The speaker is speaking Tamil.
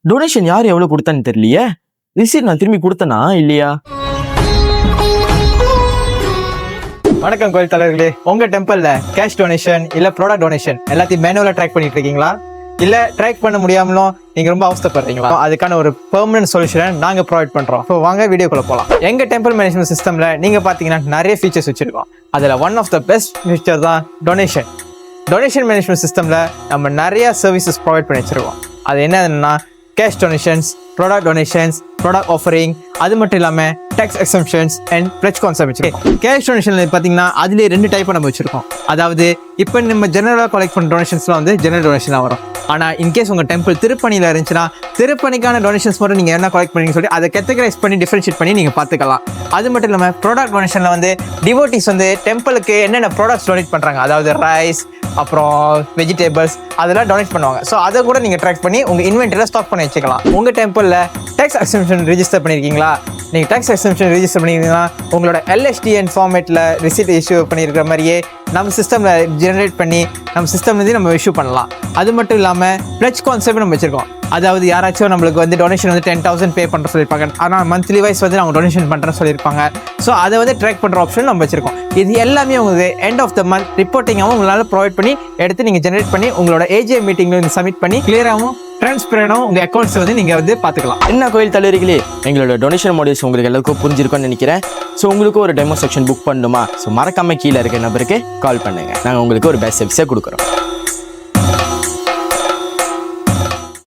டொனேஷன் யார் எவ்வளவு கொடுத்தான்னு தெரியலையே. ரிசீட் நான் திரும்பி கொடுத்தனா இல்லையா? வணக்கம் கோயில் தலைவர்களே. உங்க டெம்பிள்ல கேஷ் டொனேஷன் இல்ல ப்ராடக்ட் டொனேஷன் எல்லாத்தையும் மேனுவலா ட்ராக் பண்ணிட்டு இருக்கீங்களா? இல்ல ட்ராக் பண்ண முடியாமலும் நீங்க ரொம்ப அவஸ்தைப்படுறீங்களா? அதுக்கான ஒரு பெர்மனன்ட் சொல்யூஷனை நாங்க ப்ரொவைட் பண்றோம். ஸோ வாங்க வீடியோக்குள்ள போகலாம். எங்க டெம்பிள் மேனேஜ்மெண்ட் சிஸ்டம்ல நீங்க பாத்தீங்கன்னா நிறைய ஃபீச்சர்ஸ் வச்சிருக்கோம். அதுல one of the best feature தான் டொனேஷன். டொனேஷன் மேனேஜ்மெண்ட் சிஸ்டம்ல நம்ம நிறைய சர்வீசஸ் ப்ரொவைட் பண்ணி வச்சிருக்கோம். அது என்னன்னா cash donations, product donations, product offering, அது மட்டும் இல்லாமல் tax exemptions and pledge concept வச்சிருக்கோம். கேஷ் டொனேஷன்ல பார்த்தீங்கன்னா அதுலேயே 2 டைப்பாக நம்ம வச்சிருக்கோம். அதாவது இப்போ நம்ம ஜெனரலாக கலெக்ட் பண்ண டொனேஷன்ஸ்லாம் வந்து ஜெனரல் டொனேஷனாக வரும். ஆனால் இன்கேஸ் உங்கள் டெம்பிள் திருப்பணியில் இருந்துச்சுன்னா திருப்பணிக்கான டொனேஷன்ஸ் மட்டும் நீங்கள் என்ன கலெக்ட் பண்ணீங்கன்னு சொல்லி அதை கேட்டகரைஸ் பண்ணி டிஃபரன்ஷியேட் பண்ணி நீங்கள் பார்த்துக்கலாம். அது மட்டும் இல்லாமல் ப்ராடக்ட் டொனேஷனில் வந்து டிவோட்டிஸ் வந்து டெம்பிளுக்கு என்னென்ன ப்ராடக்ட்ஸ் டொனேட் பண்ணுறாங்க, அதாவது ரைஸ், அப்புறம் வெஜிடேபிள்ஸ், அதெல்லாம் டொனேட் பண்ணுவாங்க. ஸோ அதை கூட நீங்கள் ட்ராக் பண்ணி உங்கள் இன்வென்டரியில் ஸ்டாக் பண்ணி வச்சுக்கலாம். உங்கள் டெம்பிளில் டேக்ஸ் எக்ஸம்ஷன் ரெஜிஸ்டர் பண்ணியிருக்கீங்களா? நீங்கள் டேக்ஸ் எக்ஸம்ஷன் ரெஜிஸ்டர் பண்ணியிருந்தீங்கன்னா உங்களோட எல்எஸ்டிஎன் ஃபார்மேட்டில் ரிசீட் இஷ்யூ பண்ணியிருக்கிற மாதிரியே நம்ம சிஸ்டமில் ஜெனரேட் பண்ணி நம்ம சிஸ்டம்லேருந்து நம்ம இஷ்யூ பண்ணலாம். அது மட்டும் இல்லாமல் பிளட்ஜ் கான்செப்ட் நம்ம வச்சுருக்கோம். அதாவது யாராச்சும் நம்மளுக்கு வந்து டொனேஷன் வந்து 10,000 பே பண்ணுற சொல்லியிருப்பாங்க. ஆனால் மந்த்லி வைஸ் வந்து அவங்க டொனேஷன் பண்ணுறேன்னு சொல்லியிருப்பாங்க. ஸோ அதை வந்து ட்ராக் பண்ணுற ஆப்ஷன் நம்ம வச்சிருக்கோம். இது எல்லாமே உங்களுக்கு எண்ட் ஆஃப் த மந்த் ரிப்போர்ட்டிங்காகவும் உங்களால் ப்ரொவைட் பண்ணி எடுத்து நீங்கள் ஜெனரேட் பண்ணி உங்களோட ஏஜிஎம் மீட்டிங்கில் வந்து சப்மிட் பண்ணி கிளியராகவும் டிரான்ஸ்பரண்டாகவும் உங்கள் அக்கௌண்ட்ஸ் வந்து நீங்கள் வந்து பார்த்துக்கலாம். என்ன கோயில் தலைவர்களே, எங்களோட டொனேஷன் மாடியூல்ஸ் உங்களுக்கு எல்லாருக்கும் புரிஞ்சிருக்கும்னு நினைக்கிறேன். ஸோ உங்களுக்கு ஒரு டெமோ செக்ஷன் புக் பண்ணணுமா? ஸோ மறக்காம கீழே இருக்க நம்பருக்கு கால் பண்ணுங்க. நாங்கள் உங்களுக்கு ஒரு பெஸ்ட் சர்வீஸை கொடுக்குறோம்.